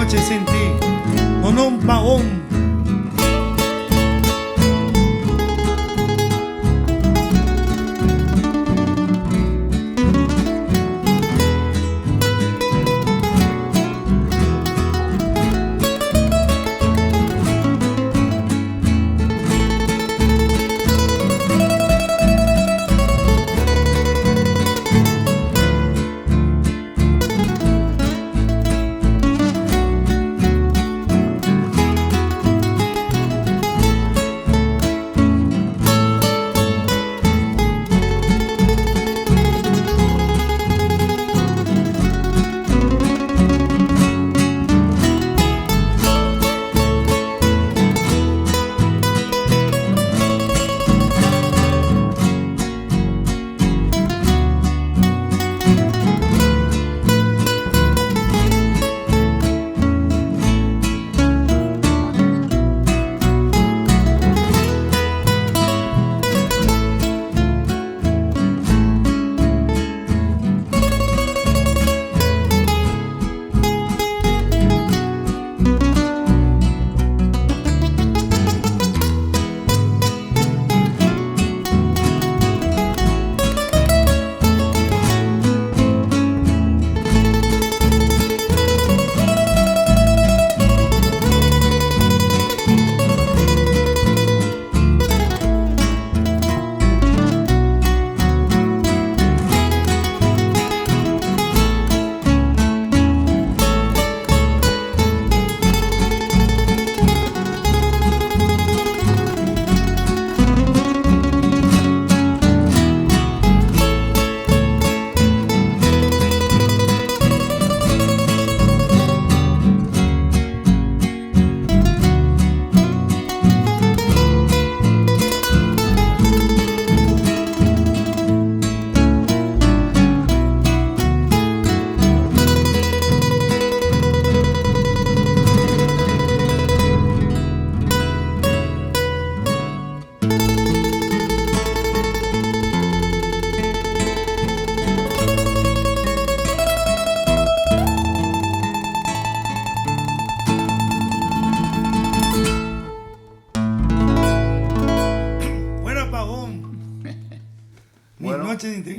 noche sin ti, con un pavón.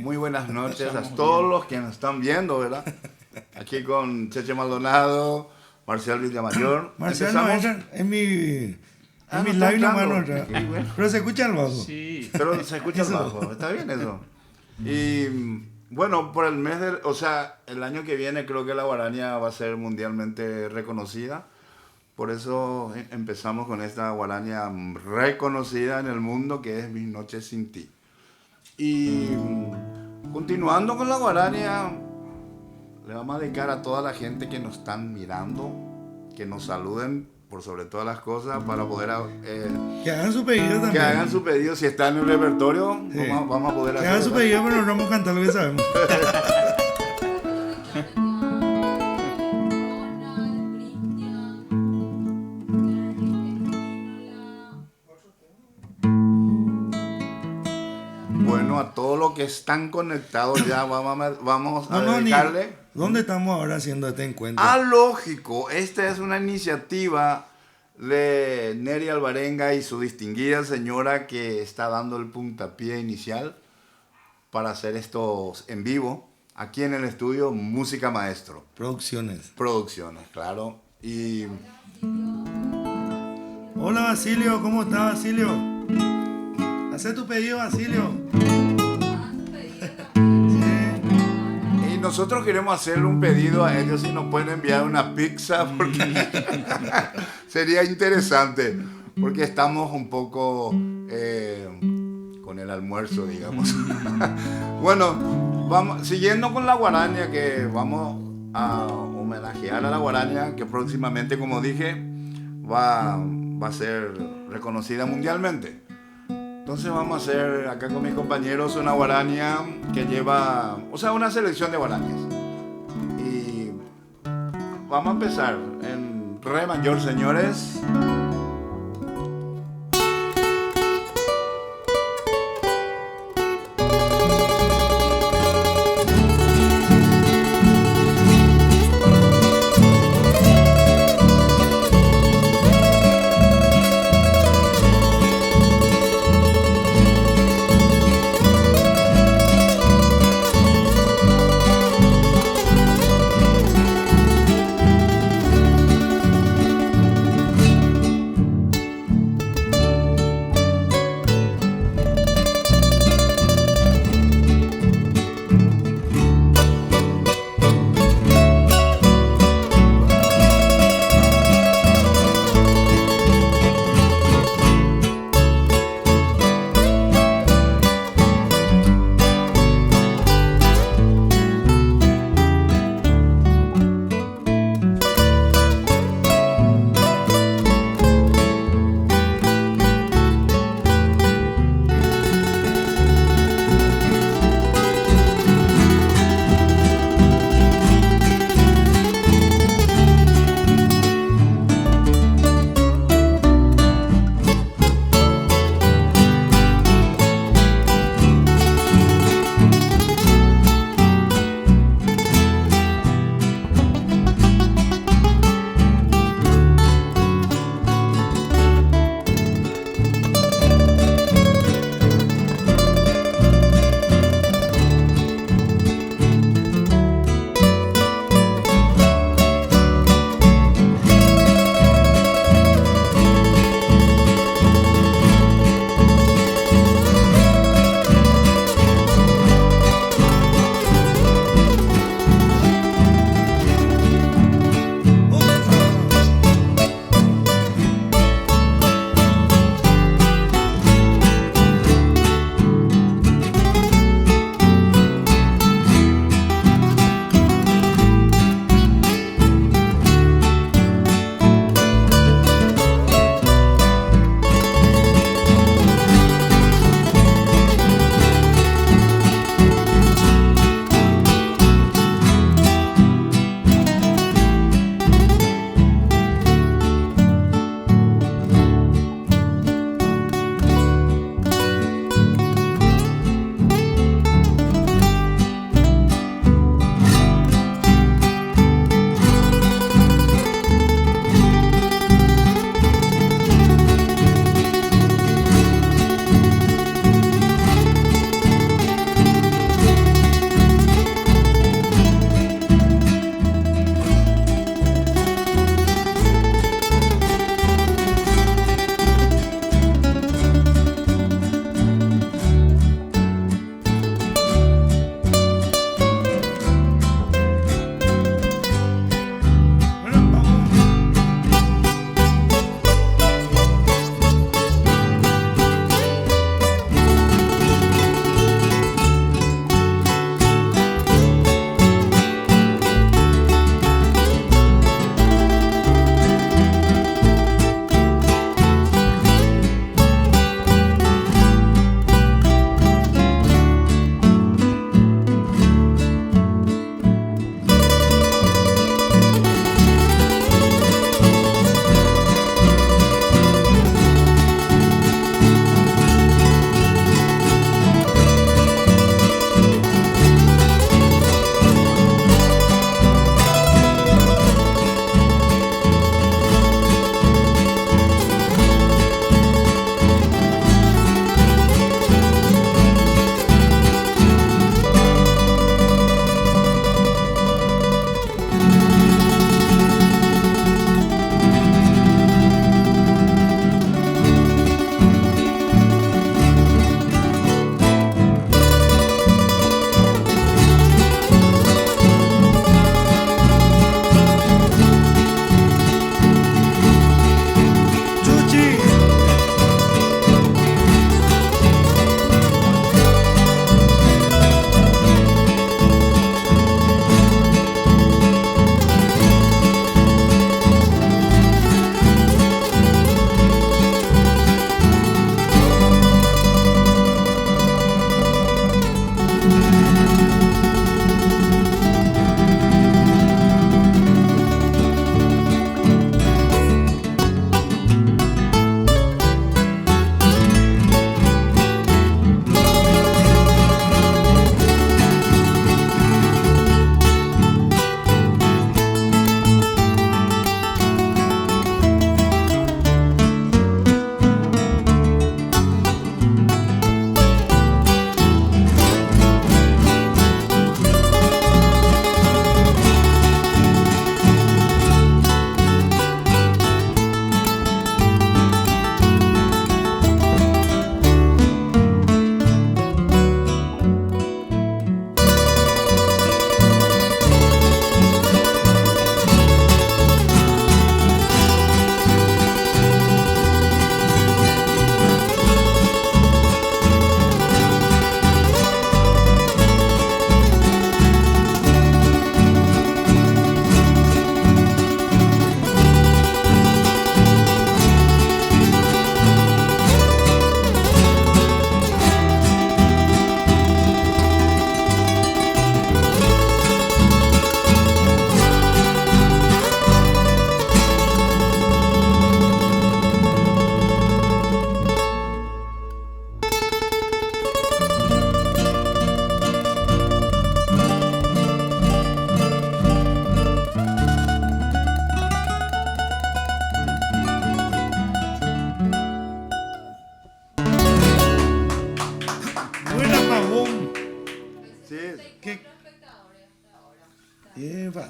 Muy buenas noches a todos los que nos están viendo, ¿verdad? Aquí con Cheche Maldonado, Marcial Villamayor. Marcial no entra en mi live nomás, pero se escucha el bajo. Sí, pero se escucha el bajo, está bien eso. Y bueno, por el mes del, o sea, el año que viene creo que la guaraña va a ser mundialmente reconocida. Por eso empezamos con esta guaraña reconocida en el mundo que es Mis Noches Sin Ti. Y continuando con la guaraña, le vamos a dedicar a toda la gente que nos están mirando, que nos saluden por sobre todas las cosas para poder... que hagan su pedido también. Que hagan su pedido, si está en el repertorio, sí. vamos a poder hacer. Que hagan su pedido, pero no vamos a cantar lo que sabemos. Bueno, a todos los que están conectados ya vamos a dedicarle. ¿Dónde estamos ahora haciendo este encuentro? Ah, lógico. Esta es una iniciativa de Neri Alvarenga y su distinguida señora que está dando el puntapié inicial para hacer estos en vivo aquí en el estudio Música Maestro. Producciones, claro. Y... Hola Basilio, ¿cómo estás Basilio? Hacé tu pedido, Basilio. Y nosotros queremos hacerle un pedido a ellos si nos pueden enviar una pizza porque sería interesante porque estamos un poco con el almuerzo, digamos. Bueno, siguiendo con la guaraña, que vamos a homenajear a la guaraña que próximamente, como dije, va a ser reconocida mundialmente. Entonces vamos a hacer acá con mis compañeros una guaraña que lleva, o sea, una selección de guarañas. Y vamos a empezar en re mayor, señores.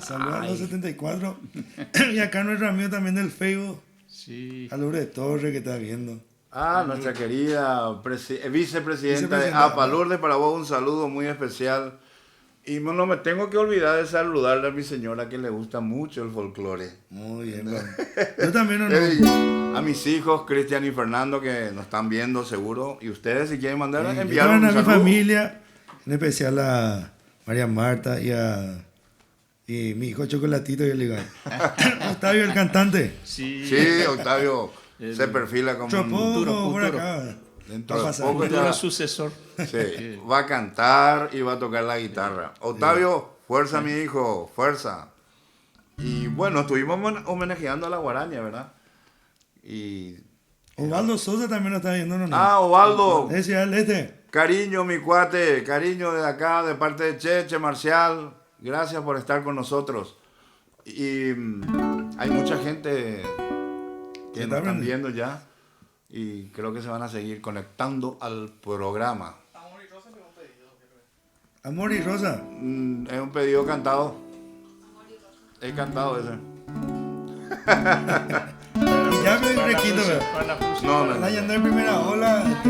Saludos a los 74. Y acá nuestro amigo también del Facebook, Sí. a Lourdes Torres, que está viendo. Nuestra querida vicepresidenta de Vicepresidenta. APA, Lourdes, para vos un saludo muy especial. Y no me tengo que olvidar de saludarle a mi señora que le gusta mucho el folclore. Muy bien, bueno. Yo también no. A mis hijos, Cristian y Fernando, que nos están viendo seguro. Y ustedes, si quieren mandar, Yo enviar también un a mi saludo. familia, en especial a María Marta y mi hijo Chocolatito y el Iván. Octavio, el cantante. Sí. Sí, Octavio se perfila como un... Chopó futuro. por acá. Dentro Va a de pasar. poco Futuro ya- sucesor. Sí, va a cantar y va a tocar la guitarra. Octavio, fuerza mi hijo, fuerza. Y bueno, estuvimos homenajeando a la guaraña, ¿verdad? Y... Osvaldo Sosa también lo está viendo, ¿no? Ovaldo, Es Ciudad del Este. cariño mi cuate, cariño de acá, de parte de Cheche, Marcial, gracias por estar con nosotros. Y hay mucha gente que nos están viendo ya y creo que se van a seguir conectando al programa. Amor y Rosa. Es un pedido cantado. He cantado ese. Y ya me requito, ¿verdad? Para la próxima. No, no, La no. yandé en primera ola.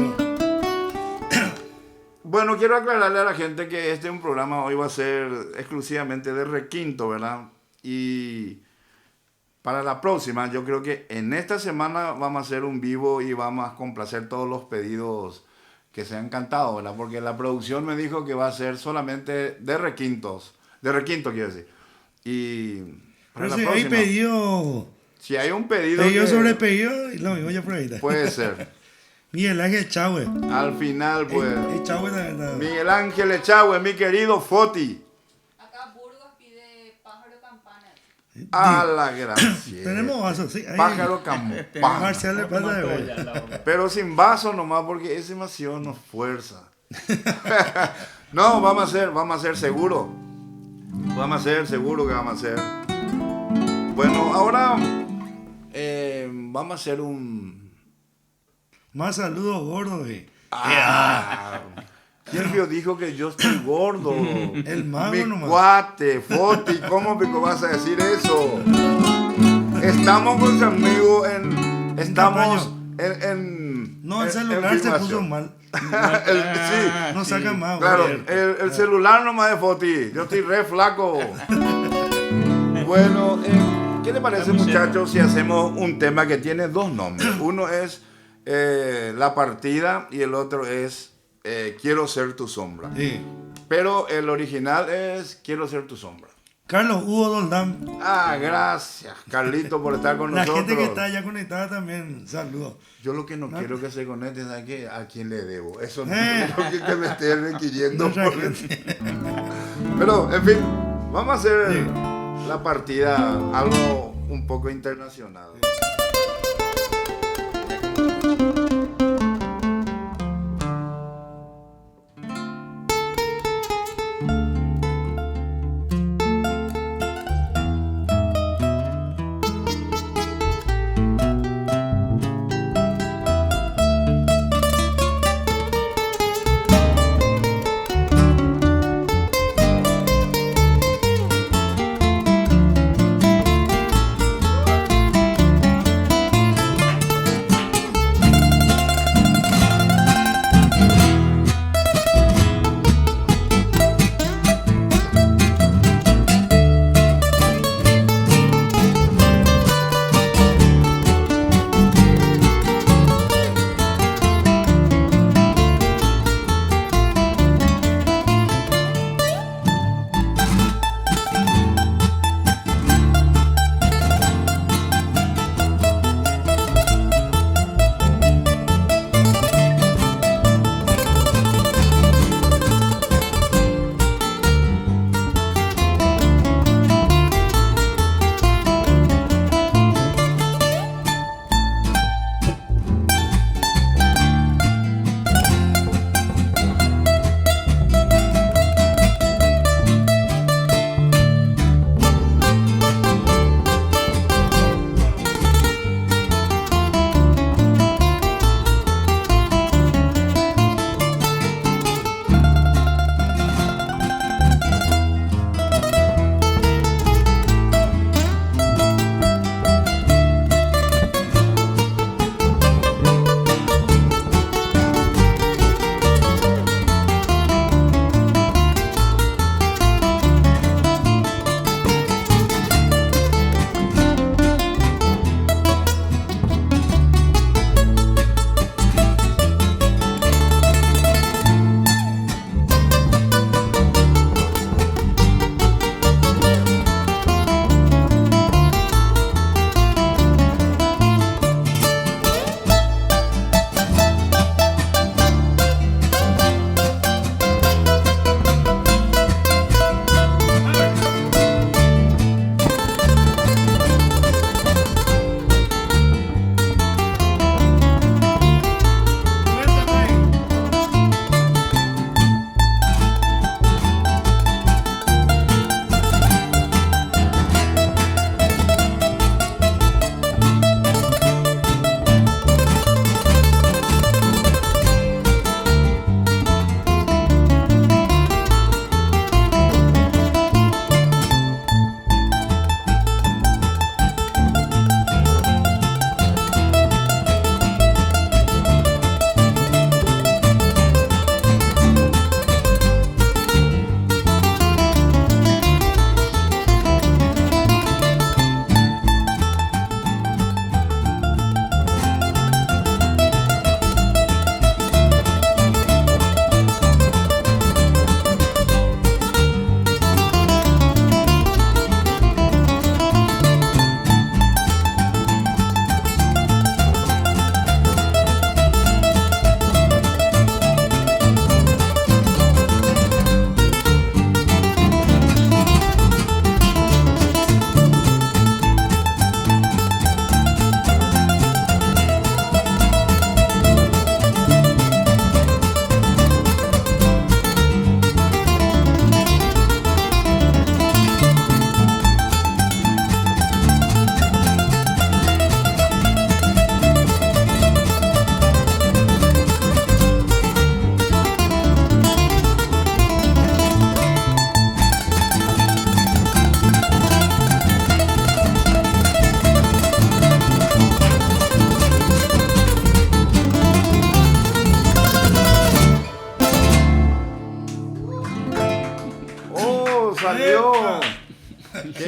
Bueno, quiero aclararle a la gente que este un programa hoy va a ser exclusivamente de requinto, ¿verdad? Y para la próxima, yo creo que en esta semana vamos a hacer un vivo y vamos a complacer todos los pedidos que se han cantado, ¿verdad? Porque la producción me dijo que va a ser solamente de requintos. De requinto, quiero decir. Y para Pero la si hay próxima, pedido. si hay un pedido Pedido que sobre pedido, y lo mismo ya por ahí. puede ser. Miguel Ángel Chávez. Al final, pues... El Chávez también. Miguel Ángel Echagüe, mi querido Foti. Acá Burgos pide pájaro campana. A la gracia. Tenemos vasos, sí. Ahí. Pájaro campana. Marcial le pasa de ver. Ya, la hora. Pero sin vaso nomás, porque ese demasiado nos fuerza. No, vamos a hacer seguro. Vamos a hacer seguro que vamos a hacer. Bueno, ahora vamos a hacer un... Más saludos gordos, güey. Silvio dijo que yo estoy gordo. El mago Mi nomás. cuate, Foti, ¿cómo me vas a decir eso? Estamos con su amigo estamos en No, el en celular se filmación. puso mal. Sí, No saca más, claro, güey. el celular nomás de Foti. Yo estoy re flaco. Bueno, ¿qué le parece, muchachos, si hacemos un tema que tiene dos nombres? Uno es La Partida y el otro es Quiero ser tu sombra. Sí. Pero el original es Quiero ser tu sombra. Carlos Hugo Doldán. Gracias, Carlito, por estar con La nosotros. gente que está allá conectada también, saludos. Yo lo que no quiero que se conecte es a quién le debo. Eso no Eh. quiero que me esté requiriendo. Nuestra Porque- gente. Pero, en fin, vamos a hacer Sí. la partida algo un poco internacional.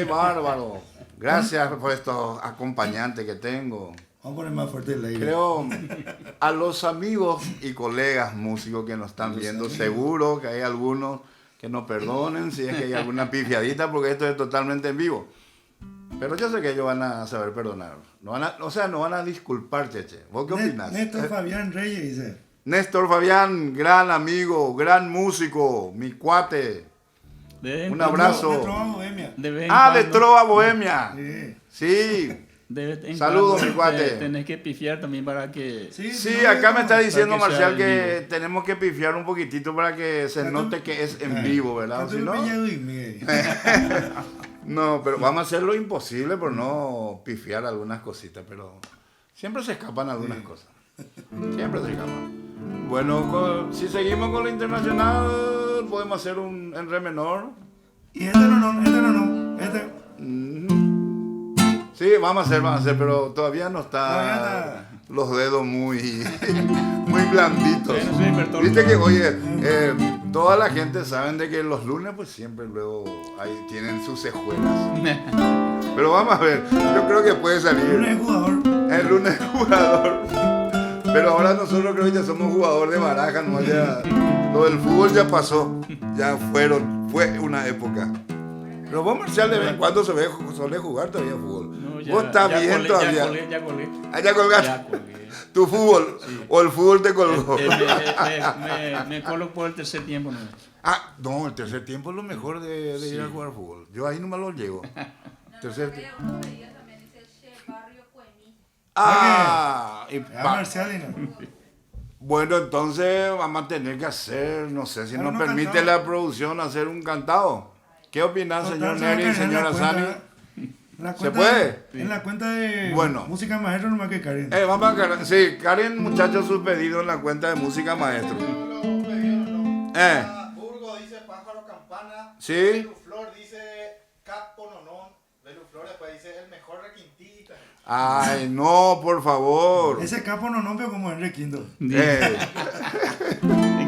Qué bárbaro. Gracias por estos acompañantes que tengo. Vamos a poner más fuerte el aire. Creo a los amigos y colegas músicos que nos están viendo, seguro que hay algunos que nos perdonen si es que hay alguna pifiadita, porque esto es totalmente en vivo. Pero yo sé que ellos van a saber perdonar. No van a disculpar, Cheche. ¿Vos qué opinás? Néstor Fabián Reyes dice. Néstor Fabián, gran amigo, gran músico, mi cuate. Un abrazo. De Trova Bohemia. De Trova Bohemia. Sí. Sí. Saludos, mi cuate. Tenés que pifiar también para que... Sí, acá me está diciendo para que Marcial sea en que vivo. tenemos que pifiar un poquitito para que se note que es en vivo, ¿verdad? Si no, no, pero vamos a hacer lo imposible por no pifiar algunas cositas, pero siempre se escapan algunas cosas. Siempre se escapan. Bueno, si seguimos con lo internacional, podemos hacer un en re menor. Y este no. Sí, vamos a hacer, pero todavía no está los dedos muy, muy blanditos. Bueno, sí, Bertol. Viste que, oye, toda la gente sabe de que los lunes pues siempre luego ahí tienen sus escuelas. Pero vamos a ver, yo creo que puede salir. Lunes jugador. El lunes jugador. Pero ahora nosotros creo que ya somos jugador de baraja, ¿no? Ya, lo del fútbol ya pasó, fue una época. Pero vos, Marcial, de vez en cuando suele jugar todavía fútbol. No, vos estás bien todavía. Ya colgué. Ah, ya colgaste. Ya colgué. Tu fútbol, Sí. o el fútbol te colgó. Me colo por el tercer tiempo. ¿No? No, el tercer tiempo es lo mejor de ir a jugar fútbol. Yo ahí no me lo llego. Tercer tiempo. Unos días también dice Che Barrio Cuemí. Marcial y no. Bueno, entonces vamos a tener que hacer, no sé si Bueno, nos no permite cantado. la producción hacer un cantado. ¿Qué opinas, señor Neri y señora Sani? ¿Se puede? En la cuenta de Bueno. Música Maestro nomás que Karen. Vamos a Karen. Sí, Karen, muchachos, sus pedidos en la cuenta de Música Maestro. Burgo dice pájaro campana. Sí. Beluflor dice capo nonón. Beluflor después dice el mejor requintita. Ay, no, por favor. Ese capo no pero como Henry Quinto. ¿En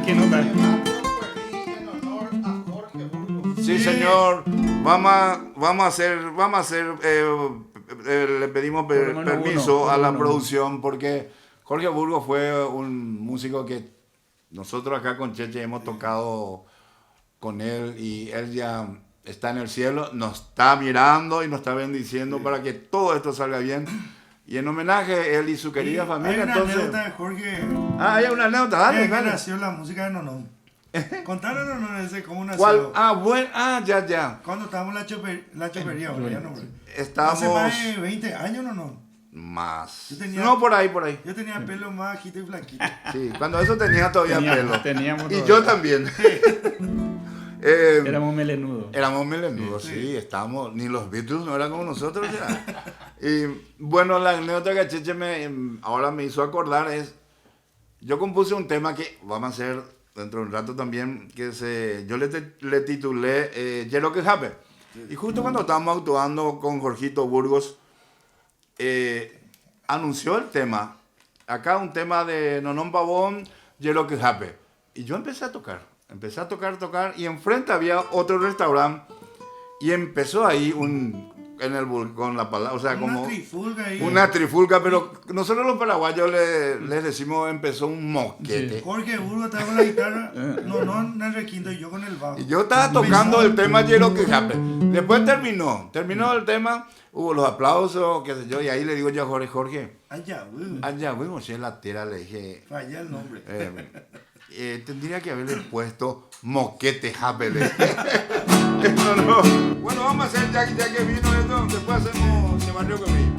qué nota? En honor a Jorge Burgo. Sí, señor. Vamos a hacer, le pedimos Por lo menos permiso uno, a la uno. producción porque Jorge Burgo fue un músico que nosotros acá con Cheche hemos tocado con él y él ya está en el cielo, nos está mirando y nos está bendiciendo para que todo esto salga bien. Y en homenaje él y su querida familia, Hay una entonces... anécdota de Jorge. hay una anécdota, dale, que dale. nació la música de Nonón. Contaron Nonón ese cómo nació. ¿Cuál? Ya. Cuando estábamos en la chopería, ahora ya no. Estamos... Hace más de 20 años, Nonón. Más. Yo tenía- No, por ahí. Yo tenía el pelo más bajito y flaquito. Sí, cuando eso tenía todavía pelo. Teníamos Y todavía. yo también. Éramos melenudos. Éramos melenudos, sí, estábamos, ni los Beatles no eran como nosotros ya. Y bueno, la anécdota que Cheche ahora me hizo acordar es, yo compuse un tema que vamos a hacer dentro de un rato también, que yo le titulé Yellow que Happen. Y justo cuando estábamos actuando con Jorgito Burgos, anunció el tema, acá un tema de Nonón Pavón, Yellow que Happen. Y yo empecé a tocar, y enfrente había otro restaurante y empezó ahí con la palabra, o sea, como Una trifulga ahí. una trifulca, pero nosotros los paraguayos les decimos empezó un mosquete. Jorge Burgo estaba con la guitarra, Nonón Henry Quinto y yo con el bajo. Y yo estaba tocando el tema Yellow que Happen. Después terminó el tema, hubo los aplausos, qué sé yo, y ahí le digo yo a Jorge, Allá, güey. allá, güey, si es la tera, le dije, Falla el nombre. tendría que haberle puesto Moquete Happen. No. Bueno, vamos a hacer ya que vino esto, después hacemos Se Barrió Conmigo.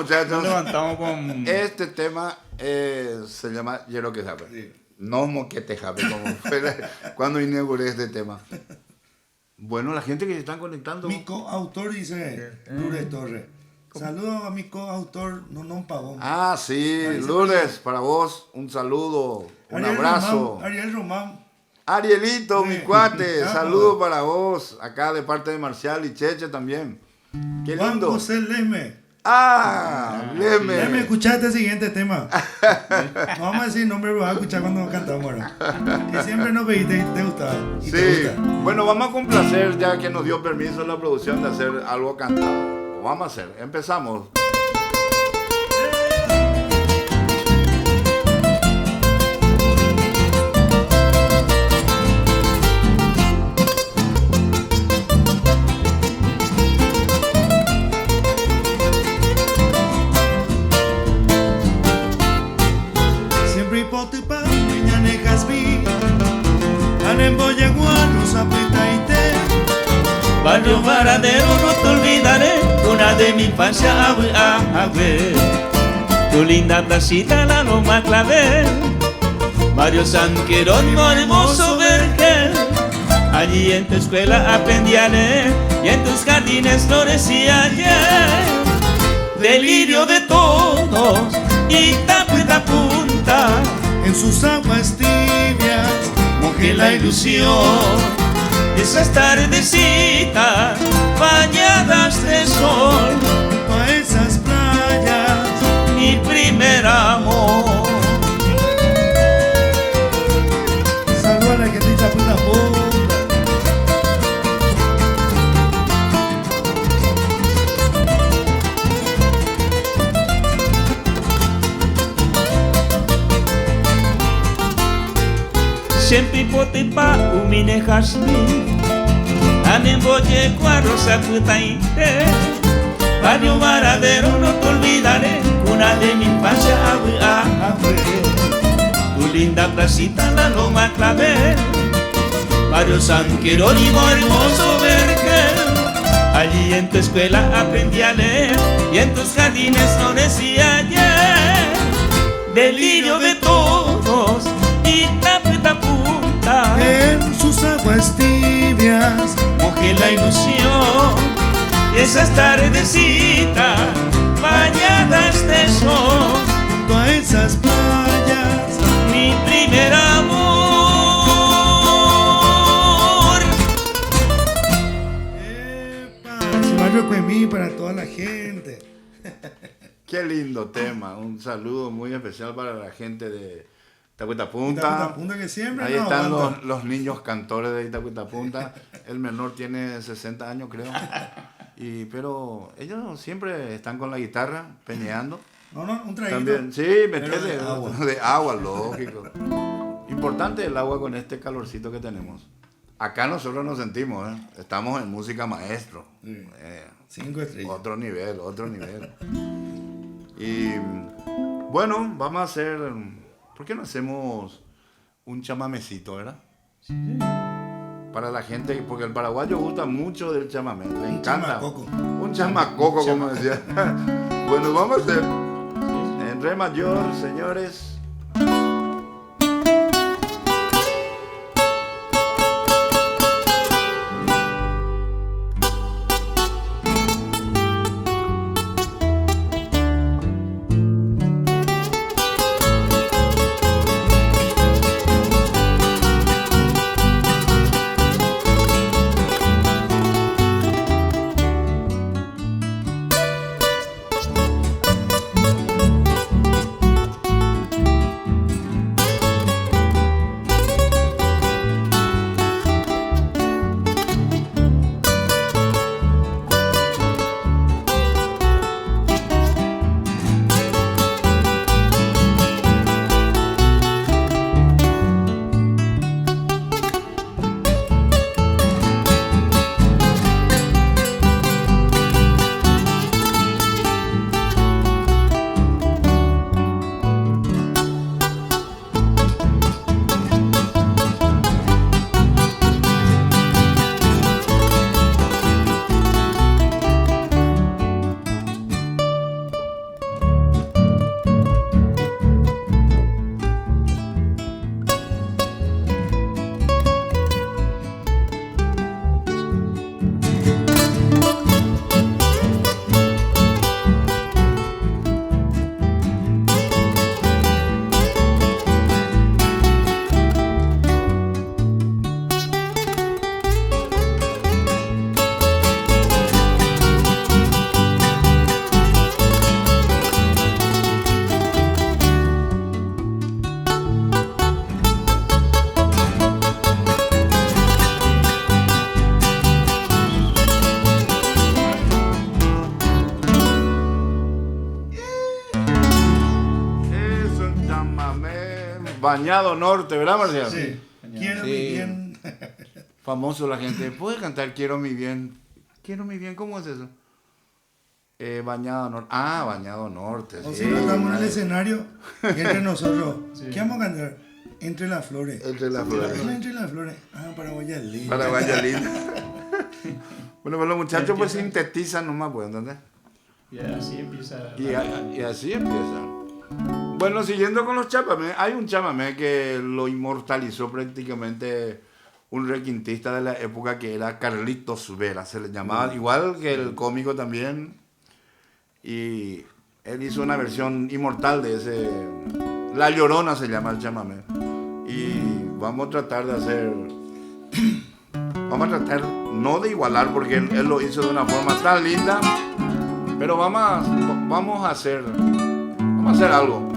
muchachos. Levantamos con... Este tema se llama Yero que Jape. Sí. No Moquete Jape, como fue cuando inauguré este tema. Bueno, la gente que se están conectando. Mi coautor dice Lourdes Torres. Saludos a mi coautor Nonón Pavón. Ah, sí, Parece Lourdes, para vos, un saludo, un abrazo. Ariel Román. Arielito, mi Sí. cuate, Ah, saludo para vos, acá de parte de Marcial y Cheche también. Qué Juan lindo. José Lesme. Ah, Lesme, Leme. escuchaste el siguiente tema. No vamos a decir nombre, pero vas a escuchar cuando cantamos ahora. Que siempre nos pediste y te gustaba. Y te Sí, gusta. bueno, vamos a complacer ya que nos dio permiso la producción de hacer algo cantado. Lo vamos a hacer, empezamos. Siempre hipotepa, mañana caspi. Anem boyaguano, sapita y te. Barrio Varadero, no te olvidaré, una de mi infancia, agüe. Tu linda placita, la loma clavel. Barrio San Jerónimo, hermoso vergel. Allí en tu escuela aprendí a leer y en tus jardines florecía ayer. Delirio de todos y tapuita punta. En sus aguas tibias, Mojé la ilusión. Esas tardecitas bañadas de sol, junto a esas playas. mi primer amor. Saludos a la gente de Taputa Punta. Siempre potepa umine hasmi, anem boye rosa putainte. Barrio Varadero, no te olvidaré, una de mi infancia, agüe. Tu linda placita, la loma clavel. Barrio San Jerónimo, hermoso vergel. Allí en tu escuela aprendí a leer y en tus jardines florecía ayer. Delirio de todos y taputa punta. En sus aguas tibias, Mojé la ilusión. Esas tardecitas bañadas de sol, junto a esas playas. mi primer amor. Epa, ese barrio Cuemí para toda la gente. Qué lindo tema. Un saludo muy especial para la gente de Itacuita Punta. Taputa Punta que siempre Ahí nos están aguanta. los niños cantores de Itacuita Punta. El menor tiene 60 años, creo. Pero ellos siempre están con la guitarra, peñeando. No, no, un traguito. También, sí, Pero metele de agua. de agua, lógico. Importante el agua con este calorcito que tenemos. Acá nosotros nos sentimos, ¿eh? Estamos en música maestro. Sí. 5 estrellas. Otro nivel, otro nivel. Y bueno, vamos a hacer. ¿Por qué no hacemos un chamamecito, verdad? Para la gente, porque el paraguayo gusta mucho del chamamé, le encanta. chamacoco. Un chamacoco, como decía. Bueno, vamos a hacer en re mayor, señores. Bañado Norte, ¿verdad, Marcial? Sí. Quiero Sí. mi bien. Famoso la gente. ¿Puede cantar Quiero mi bien? Quiero mi bien, ¿cómo es eso? Bañado Norte. Ah, Bañado Norte. O sí. si no estamos en el escenario, y entre nosotros, ¿qué vamos a cantar? Entre las flores. Entre las flores. Entre las flores. Ah, Paraguay es lindo. Paraguay es lindo. Bueno, pues los muchachos pues sintetizan nomás, pues, ¿entendés? Y así empieza. Y así empieza. Bueno, siguiendo con los chamamés, hay un chamamé que lo inmortalizó prácticamente un requintista de la época que era Carlitos Vera, se le llamaba, igual que el cómico también. Y él hizo una versión inmortal de ese, La Llorona se llama el chamamé. Y vamos a tratar de hacer, vamos a tratar no de igualar porque él lo hizo de una forma tan linda, pero vamos a hacer algo.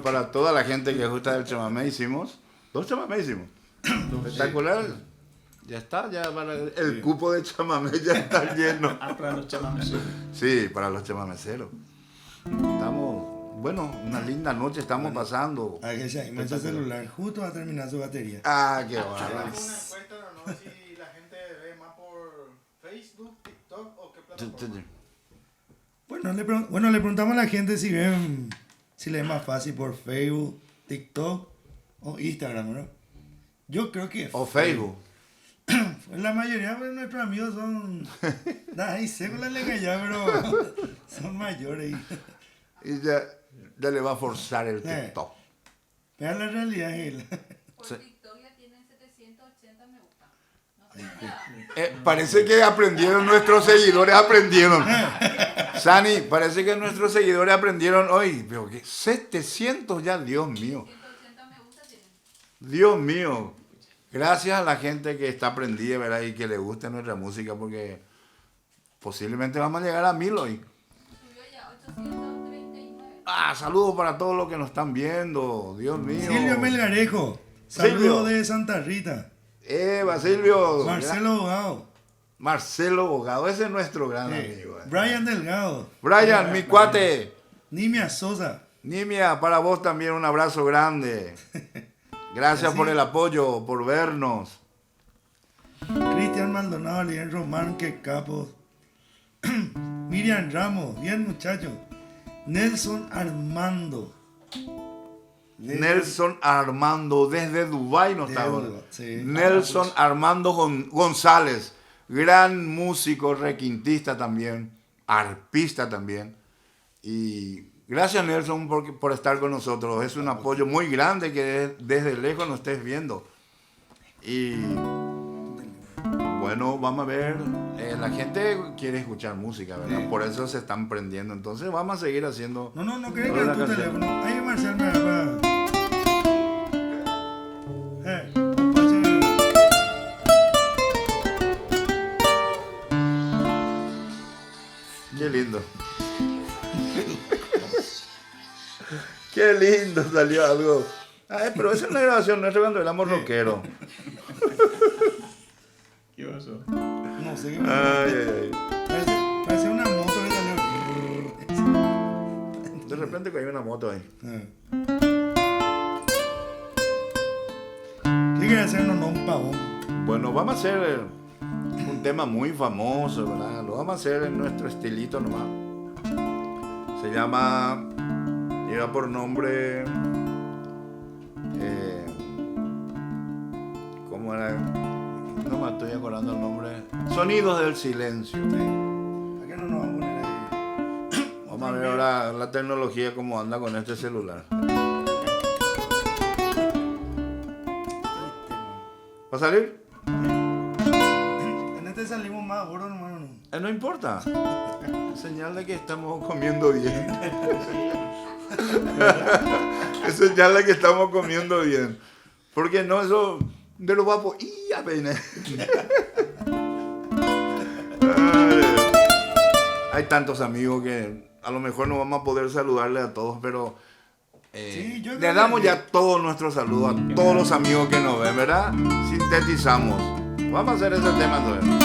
Para toda la gente que gusta del chamamé hicimos 2 chamamés hicimos. Espectacular. Ya está, ya para el cupo de chamamé ya está lleno. Para los chamameceros. Sí, para los chamameceros. Estamos Bueno, una linda noche estamos pasando. A que se engancha el celular, justo va a terminar su batería. Ah, qué ¿Hacemos bárbaro. una encuesta o no? Si la gente ve más por Facebook, TikTok o qué plataforma. Bueno, le preguntamos a la gente si ven, si le es más fácil por Facebook, TikTok o Instagram, ¿no? Yo creo que O Facebook. La mayoría de nuestros amigos son... Ahí sé con la lengua ya, pero son mayores. Y ya le va a forzar el TikTok. Vean la realidad, Gil. Por Sí. TikTok ya tienen 780 me gusta. No sé. Parece que aprendieron nuestros seguidores, aprendieron. Sani, parece que nuestros seguidores aprendieron hoy. Pero que 700 ya, Dios mío. 180 me gusta tienen. Dios mío. Gracias a la gente que está aprendida, ¿verdad? Y que le gusta nuestra música, porque posiblemente vamos a llegar a 1000 hoy. Subió ya 839. Saludos para todos los que nos están viendo. Dios mío. Silvio Melgarejo. Silvio. Saludos de Santa Rita. Silvio. Marcelo Abogado. Marcelo Bogado, ese es nuestro gran amigo. Brian Delgado. Brian, mi cuate. Nimia Sosa. Nimia, para vos también un abrazo grande. Gracias Así. por el apoyo, por vernos. Cristian Maldonado, Lien Román, que capos. Miriam Ramos, bien muchachos. Nelson Armando. Nelson Armando, desde Dubái nos está Deuda, hablando. sí. Nelson Armando González, gran músico, requintista también, arpista también. Y gracias Nelson por estar con nosotros. Es un apoyo muy grande que desde lejos nos estés viendo. Y bueno, vamos a ver. La gente quiere escuchar música, ¿verdad? Sí. Por eso se están prendiendo. Entonces vamos a seguir haciendo. No querés Hola, que tu canción. teléfono. Ahí Marcel me va. Compache. Qué lindo. Qué lindo salió algo. Ay, pero esa es una grabación nuestra cuando éramos rockeros. ¿Qué pasó? No sé qué Ay. parece una moto que salió. De repente cayó una moto ahí. ¿Qué quiere hacernos no un pavón? Bueno, vamos a hacer un tema muy famoso, ¿verdad? Lo vamos a hacer en nuestro estilito nomás. Se llama, lleva por nombre, ¿cómo era? No me estoy acordando el nombre. Sonidos del silencio. ¿A qué no nos vamos a poner ahí? Vamos a ver ahora la tecnología cómo anda con este celular. ¿Va a salir? En este salimos más gordos, hermano. No importa. Señal de que estamos comiendo bien. Es señal de que estamos comiendo bien. Porque no, eso de los guapos. ¡Y apenas! Hay tantos amigos que a lo mejor no vamos a poder saludarle a todos, pero Sí, yo le creo damos que- ya todos nuestros saludos a todos los amigos que nos ven, ¿verdad? Sintetizamos. Vamos a hacer ese tema entonces.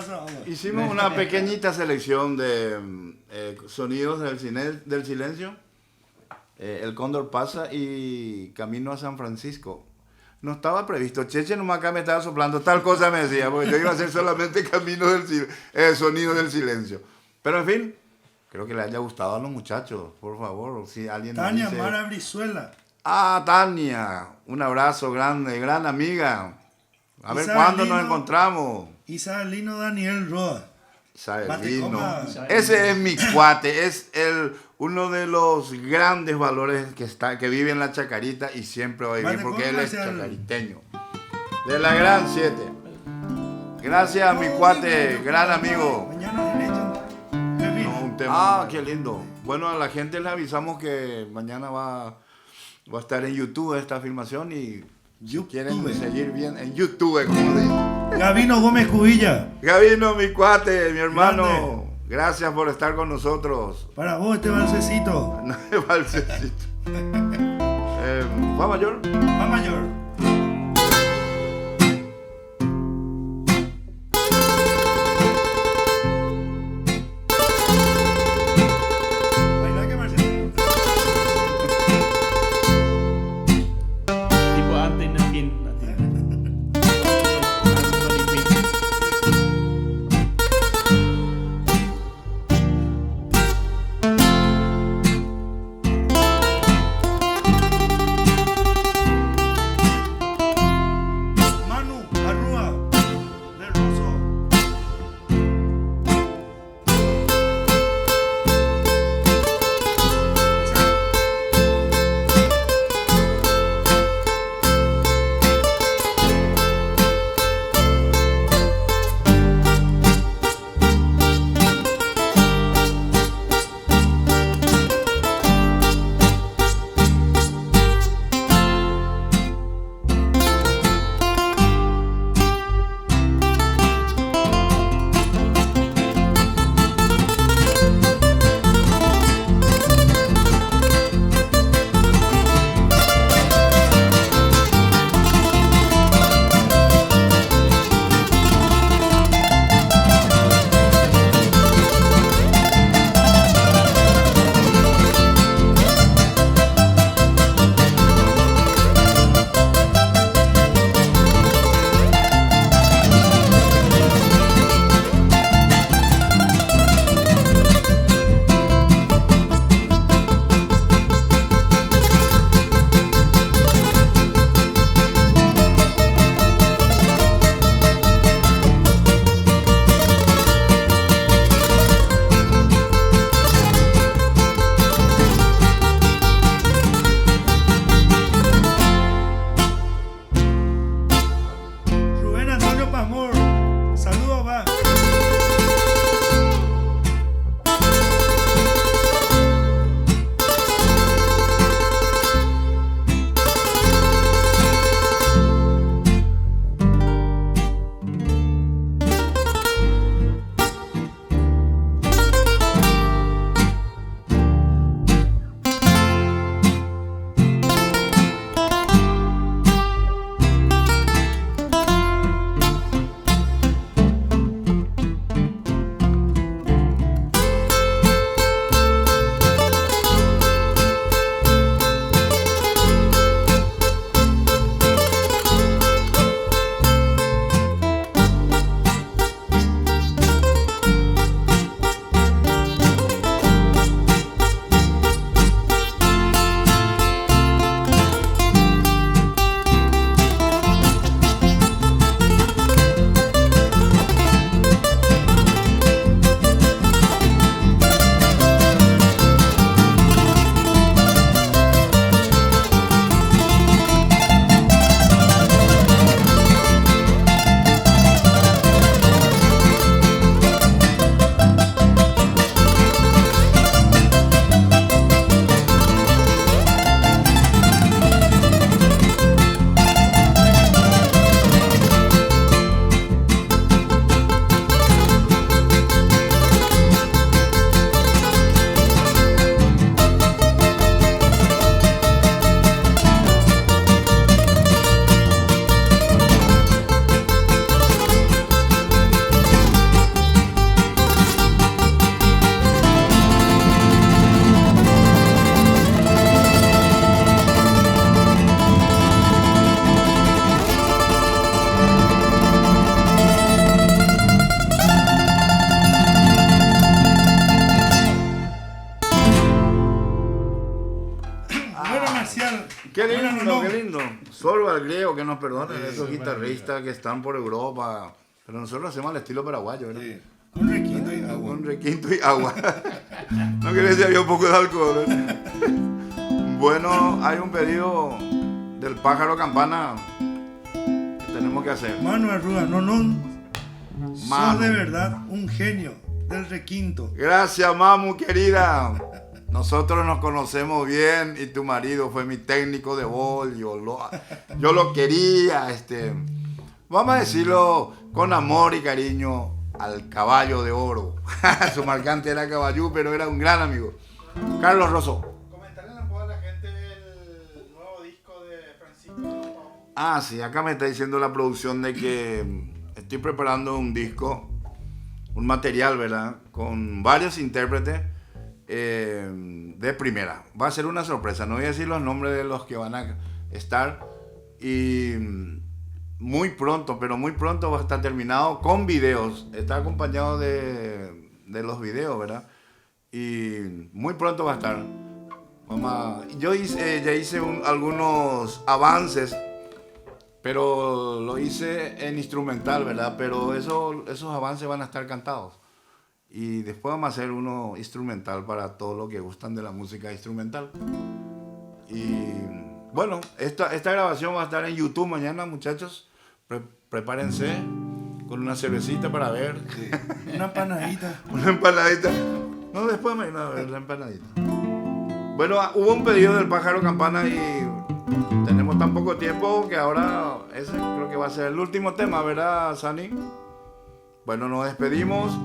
pasa ahora. Hicimos una pequeñita selección de sonidos del silencio. El cóndor pasa y camino a San Francisco. No estaba previsto. Cheche nomás acá me estaba soplando tal cosa, me decía, porque yo iba a hacer solamente sonido del silencio. Pero en fin, creo que le haya gustado a los muchachos, por favor. Si alguien nos Tania dice... Mara Brizuela. Ah, Tania, un abrazo grande, gran amiga. A ver Isabelino. cuándo nos encontramos. Isabelino Daniel Roa. Saelino. Batecopa. Ese es mi cuate, es uno de los grandes valores que vive en la Chacarita y siempre va a vivir Batecopa porque él es hacia el- chacariteño. De la Gran 7. Gracias a mi cuate, gran amigo. Mañana derecha. Bebé. No, un tema. Ah, qué lindo. Bueno, a la gente le avisamos que mañana va a estar en YouTube esta filmación y si YouTube. quieren seguir bien en YouTube, como dice. Gabino Gómez Cubilla. Gabino, mi cuate, mi hermano, Grande. gracias por estar con nosotros. Para vos este balsecito. No es balsecito. ¿Fa mayor? Fa mayor. Baila que Marcelo. Tipo antes en el fin. Manu Arrua del Ruso. lindo. Solo al griego, que nos perdonen esos guitarristas que están por Europa. Pero nosotros hacemos al estilo paraguayo, ¿verdad? Sí. Un requinto y agua. Un requinto y agua. No quería si había un poco de alcohol, ¿verdad? Bueno, hay un pedido del pájaro campana que tenemos que hacer. Manu Arruga, no. Manu. Sos de verdad un genio del requinto. Gracias, mamu querida. Nosotros nos conocemos bien y tu marido fue mi técnico de bol. Yo lo quería. Vamos a decirlo con amor y cariño al caballo de oro. Su marcante era Caballú, pero era un gran amigo. Carlos Rosso. Comentarle un poco a la gente el nuevo disco de Francisco. Ah, sí, acá me está diciendo la producción de que estoy preparando un disco, un material, ¿verdad? Con varios intérpretes de primera. Va a ser una sorpresa, no voy a decir los nombres de los que van a estar. Y muy pronto, pero muy pronto va a estar terminado con videos. Está acompañado de los videos, ¿verdad? Y muy pronto va a estar. Yo ya hice algunos avances, pero lo hice en instrumental, ¿verdad? Pero esos avances van a estar cantados. Y después vamos a hacer uno instrumental para todos los que gustan de la música instrumental. Y bueno, esta grabación va a estar en YouTube mañana, muchachos. Prepárense con una cervecita para ver. Sí. Una empanadita. Una empanadita. No, después me a ver la empanadita. Bueno, hubo un pedido del pájaro campana y tenemos tan poco tiempo que ahora ese creo que va a ser el último tema, ¿verdad, Sani? Bueno, nos despedimos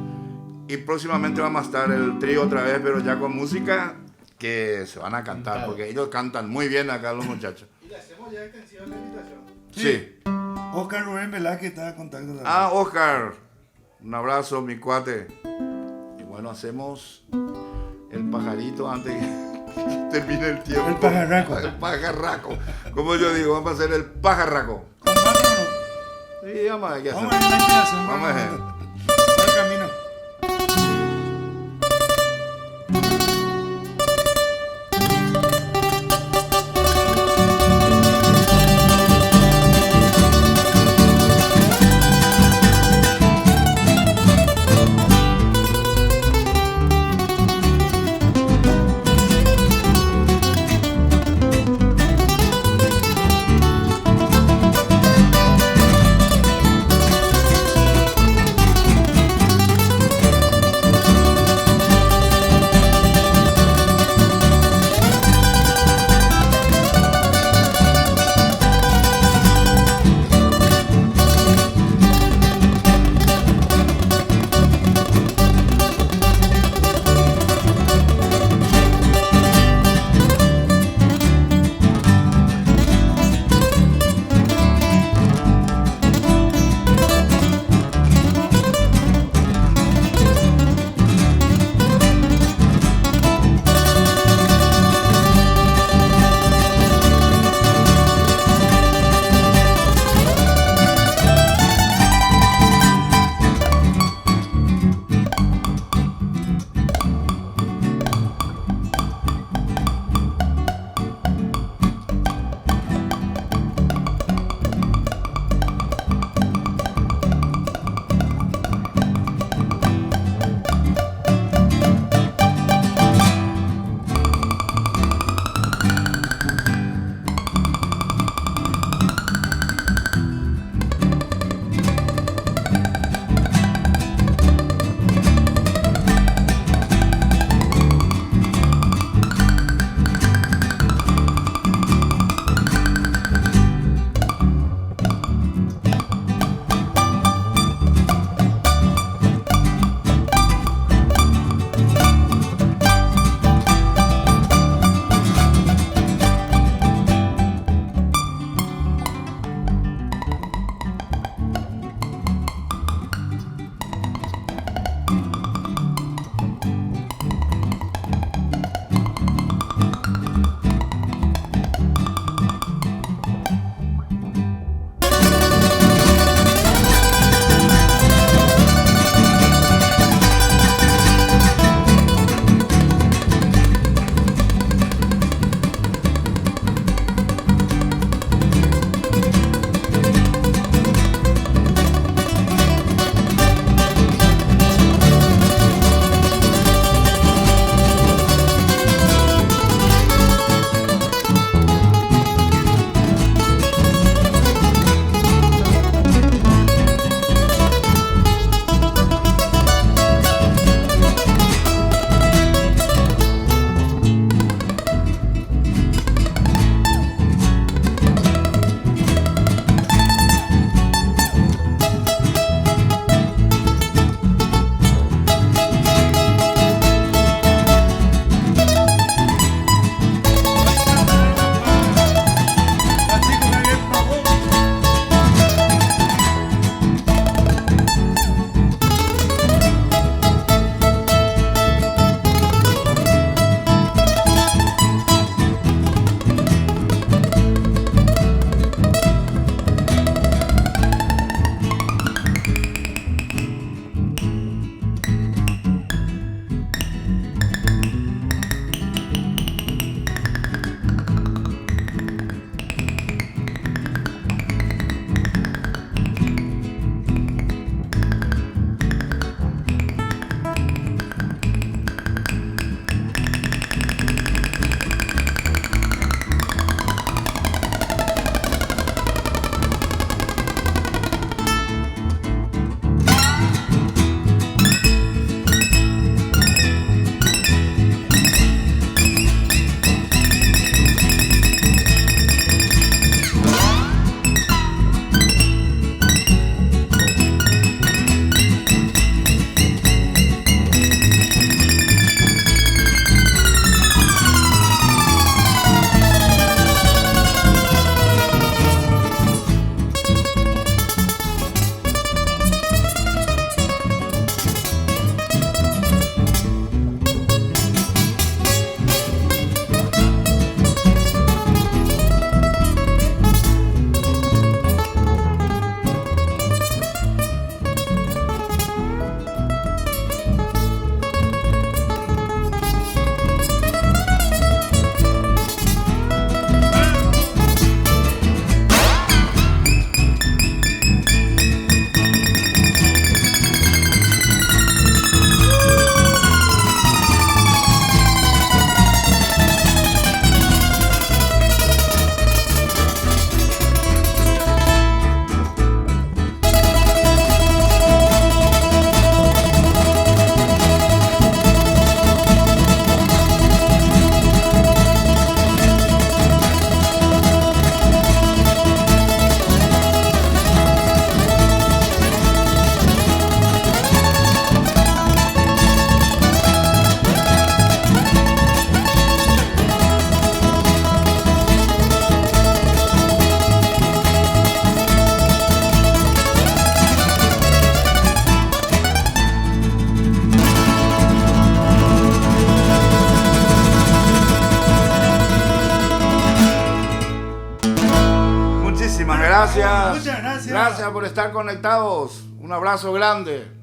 y próximamente vamos a estar el trío otra vez, pero ya con música que se van a cantar, porque ellos cantan muy bien acá los muchachos. Y le hacemos ya extensiva la invitación. Sí. Oscar Rubén Velázquez está en contacto también. Ah, Oscar, un abrazo, mi cuate. Y bueno, hacemos el pajarito antes que termine el tiempo. El pajarraco. El pajarraco. Como yo digo, vamos a hacer el pajarraco. ¿Con pato o no? Sí, vamos a ver qué Vamos hacemos. a ver la inspiración. Vamos a ver. Va el camino. Muchísimas gracias. Muchas gracias. Gracias por estar conectados. Un abrazo grande.